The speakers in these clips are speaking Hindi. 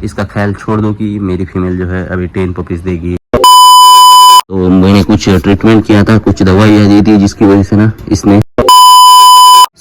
इसका ख्याल छोड़ दो कि मेरी फीमेल जो है अभी 10 पपीज देगी। तो मैंने कुछ ट्रीटमेंट किया था, कुछ दवाइयाँ दी थी जिसकी वजह से ना इसने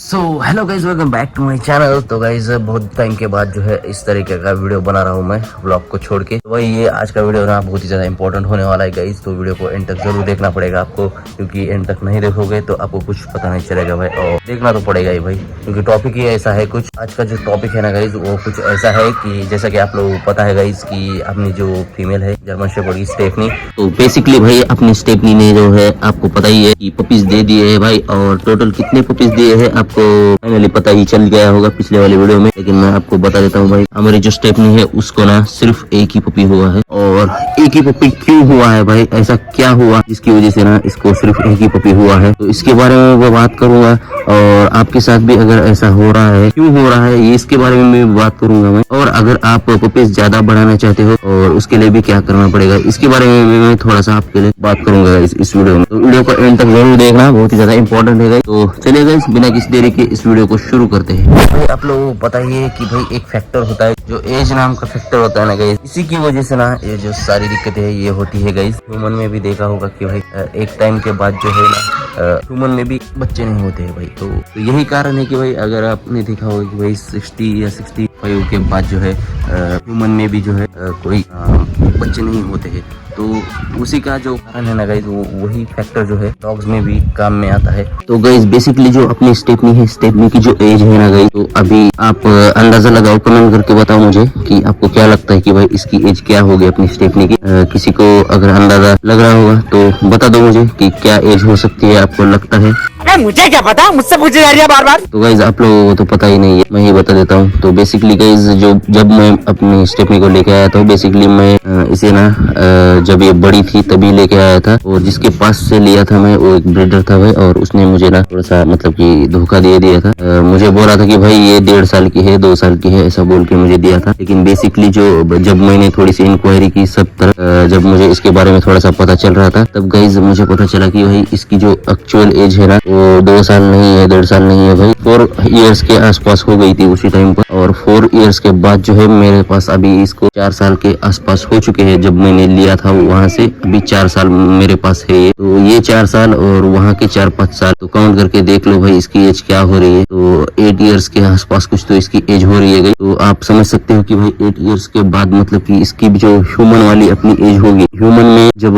so hello guys, welcome back to my channel. तो गाइज बहुत टाइम के बाद जो है इस तरीके का वीडियो बना रहा हूँ मैं व्लॉग को छोड़ के। तो भाई ये आज का वीडियो ना बहुत ही ज्यादा इंपॉर्टेंट होने वाला है गाइज। तो वीडियो को एंड तक जरूर देखना पड़ेगा आपको, क्योंकि एंड तक नहीं देखोगे तो आपको कुछ पता नहीं चलेगा भाई, और देखना तो पड़ेगा ही भाई, क्योंकि टॉपिक ही ऐसा है। कुछ आज का जो टॉपिक है ना गाइज वो कुछ ऐसा है कि जैसा कि आप लोगों को पता है गाइज कि अपनी जो फीमेल है जर्मन शेफर्ड स्टेफनी, तो बेसिकली भाई अपनी स्टेफनी ने जो है आपको पता ही है कि पपीज दे दिए है भाई। और टोटल कितने पपीज दिए है आपको फाइनली पता ही चल गया होगा पिछले वाले वीडियो में, लेकिन मैं आपको बता देता हूँ भाई। हमारी जो स्टेफनी है उसको ना सिर्फ एक ही पपी हुआ है। और एक ही पपी क्यों हुआ है भाई, ऐसा क्या हुआ जिसकी वजह से ना इसको सिर्फ एक ही पपी हुआ है, तो इसके बारे में मैं बात करूंगा। और आपके साथ भी अगर ऐसा हो रहा है, क्यों हो रहा है, ये इसके बारे में मैं बात करूंगा मैं। और अगर आप पपीज ज्यादा बढ़ाना चाहते हो और उसके लिए भी क्या करना पड़ेगा, इसके बारे में मैं थोड़ा सा आपके लिए बात करूंगा इस वीडियो में। तो वीडियो को एंड तक जरूर देखना, बहुत ही ज्यादा इंपॉर्टेंट है। तो चलिए गाइस बिना किसी देरी के इस वीडियो को शुरू करते हैं। भाई आप लोगों को पता ही है कि भाई एक फैक्टर होता है जो एज नाम का फैक्टर होता है ना गाइस, इसी की वजह से ना ये जो सारी दिक्कतें है ये होती है गाइस। ह्यूमन में भी देखा होगा कि भाई एक टाइम के बाद जो है ना ह्यूमन में भी बच्चे नहीं होते हैं भाई। तो यही कारण है कि भाई अगर आपने देखा होगा कि भाई 60 या 65 के बाद जो है ह्यूमन में भी जो है कोई बच्चे नहीं होते हैं। तो उसी का जो कारण है ना गाइज वो वही फैक्टर जो है डॉग्स में भी काम में आता है। तो गाइज बेसिकली जो अपनी स्टेफनी है, स्टेफनी की जो एज है ना गाइज, तो अभी आप अंदाजा लगाओ, कमेंट करके बताओ मुझे कि आपको क्या लगता है कि भाई इसकी एज क्या होगी अपनी स्टेफनी की। किसी को अगर अंदाजा लग रहा होगा तो बता दो मुझे कि क्या एज हो सकती है, आपको लगता है। मुझे क्या पता, मुझसे पूछे जा रही है बार बार। तो गाइज आप लोगों को तो पता ही नहीं है, मैं ही बता देता हूँ। तो बेसिकली गाइज जब मैं अपनी स्टेफनी को लेके आया था, बेसिकली मैं इसे ना जब ये बड़ी थी तभी लेके आया था। और जिसके पास से लिया था मैं वो एक ब्रीडर था भाई, और उसने मुझे ना थोड़ा सा मतलब कि धोखा दे दिया था। मुझे बोला था कि भाई ये 1.5 साल की है, 2 साल की है, ऐसा बोल के मुझे दिया था। लेकिन बेसिकली जब मैंने थोड़ी सी इंक्वायरी की सब तरफ, जब मुझे इसके बारे में थोड़ा सा पता चल रहा था, तब गाइज मुझे पता चला कि भाई इसकी जो एक्चुअल एज है ना वो 2 साल नहीं है, 1.5 साल नहीं है भाई, 4 इयर्स के आसपास हो गई थी उसी टाइम पर। और 4 इयर्स के बाद जो है मेरे पास अभी इसको 4 साल के आसपास हो चुके हैं। जब मैंने लिया था वहाँ से अभी 4 साल मेरे पास है ये। तो ये 4 साल और वहाँ के 4-5 साल, तो काउंट करके देख लो भाई इसकी एज क्या हो रही है। तो 8 इयर्स के आसपास कुछ तो इसकी एज हो रही है। तो आप समझ सकते हो कि भाई 8 इयर्स के बाद मतलब कि इसकी जो ह्यूमन वाली अपनी एज होगी। ह्यूमन में जब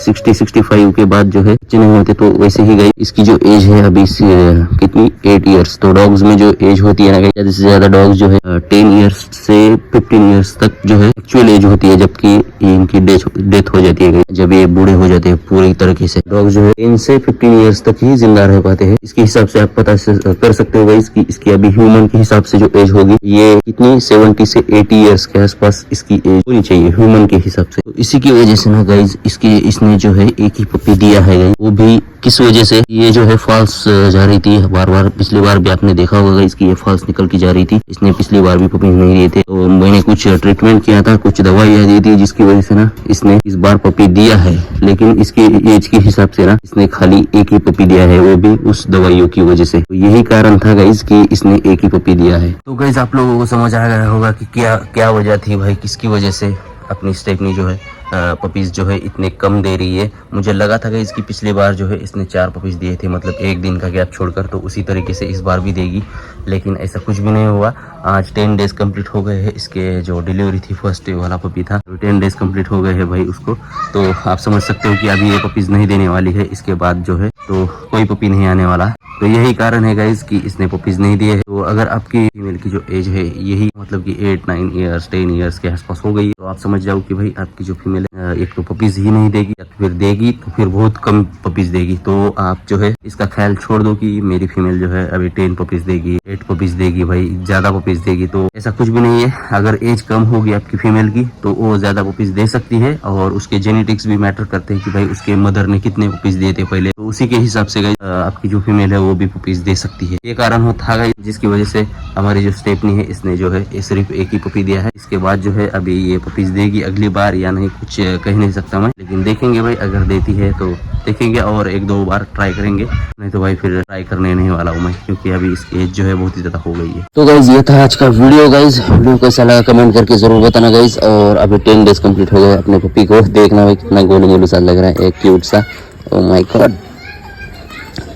60-65 के बाद जो है बच्चे नहीं होते, तो वैसे ही गई इसकी जो एज है अभी कितनी 8 इयर्स। तो डॉग्स में जो एज होती है ना, ज्यादा से ज्यादा डॉग्स जो है 10 इयर्स से 15 इयर्स तक जो है एक्चुअल एज होती है, जबकि इनकी डेथ हो जाती है जब ये बूढ़े हो जाते हैं पूरी तरीके से। डॉग जो है 10 से 15 इयर्स तक ही जिंदा रह पाते हैं। इसके हिसाब से आप पता कर सकते हो गाइस कि इसकी अभी ह्यूमन के हिसाब से जो एज होगी ये कितनी 70 से 80 इयर्स के आसपास इसकी एज होनी चाहिए ह्यूमन के हिसाब से। तो इसी की वजह से ना गाइज इसने जो है एक ही पपी दिया है गाइज। वो भी किस वजह से, ये जो है फॉल्स जा रही थी बार बार। पिछली बार भी आपने देखा होगा इसकी ये फॉल्स निकल की जा रही थी। इसने पिछली बार भी पपी नहीं दिए थे, तो मैंने कुछ ट्रीटमेंट किया था, कुछ दवाइयाँ दी थी, जिसकी वजह से ना इसने इस बार पपी दिया है। लेकिन इसकी एज के हिसाब से ना इसने खाली एक ही पपी दिया है, वो भी उस दवाइयों की वजह से। तो यही कारण था गाइज कि इसने एक ही पपी दिया है। तो गाइज आप लोगों को समझ आ गया होगा कि क्या वजह थी भाई, किसकी वजह से अपनी स्टेफनी जो है पपीज जो है इतने कम दे रही है। मुझे लगा था कि इसकी पिछली बार जो है इसने 4 पपीज दिए थे, मतलब एक दिन का गैप छोड़कर, तो उसी तरीके से इस बार भी देगी। लेकिन ऐसा कुछ भी नहीं हुआ। आज 10 डेज कंप्लीट हो गए हैं इसके, जो डिलीवरी थी फर्स्ट डे वाला पपी था, तो 10 डेज कंप्लीट हो गए हैं भाई उसको। तो आप समझ सकते हो कि अभी ये पपीज नहीं देने वाली है, इसके बाद जो है तो कोई पपी नहीं आने वाला। तो यही कारण है गाइज कि इसने पपीज नहीं दिए है। तो अगर आपकी फीमेल की जो एज है यही मतलब कि 8-9 इयर्स 10 इयर्स के आसपास हो गई, तो आप समझ जाओ कि भाई आपकी जो फीमेल है एक तो पपीज ही नहीं देगी, या फिर देगी तो फिर बहुत कम पपीज देगी। तो आप जो है इसका ख्याल छोड़ दो कि मेरी फीमेल जो है अभी 10 पपीज देगी, 8 पपीज देगी भाई, ज्यादा पपीज देगी। तो ऐसा कुछ भी नहीं है। अगर एज कम होगी आपकी फीमेल की तो वो ज्यादा पपीज दे सकती है, और उसके जेनेटिक्स भी मैटर करते हैं कि भाई उसके मदर ने कितने पपीज दिए थे पहले। तो उसी के के हिसाब से गाइस आपकी जो फीमेल है वो भी पपीज दे सकती है। ये कारण होता है जिसकी वजह से हमारी जो स्टेपनी है इसने जो है सिर्फ एक ही पपी दिया है। इसके बाद जो है अभी ये पपीज देगी अगली बार या नहीं कुछ कह नहीं सकता मैं, लेकिन देखेंगे भाई, अगर देती है तो देखेंगे और एक दो बार ट्राई करेंगे, नहीं तो भाई फिर ट्राई करने नहीं वाला हूँ मैं, क्योंकि अभी इसकी एज जो है बहुत ही ज्यादा हो गई है। तो गाइज ये था आज का वीडियो। गाइज वीडियो कैसा लगा कमेंट करके जरूर बताना गाइज। और अभी 10 डेज कंप्लीट हो गए अपने पपी को, देखना भाई कितना गोलू गोलू सा लग रहा है, एक क्यूट सा। Oh my God.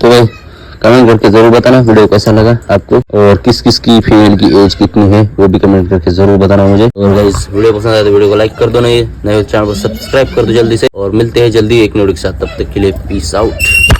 तो भाई कमेंट करके जरूर बताना वीडियो कैसा लगा आपको, और किस किस की फीमेल की एज कितनी है वो भी कमेंट करके जरूर बताना मुझे। और गाइस वीडियो पसंद आए तो वीडियो को लाइक कर दो, नहीं नए चैनल को सब्सक्राइब कर दो जल्दी से, और मिलते हैं जल्दी एक वीडियो के साथ। तब तक के लिए पीस आउट।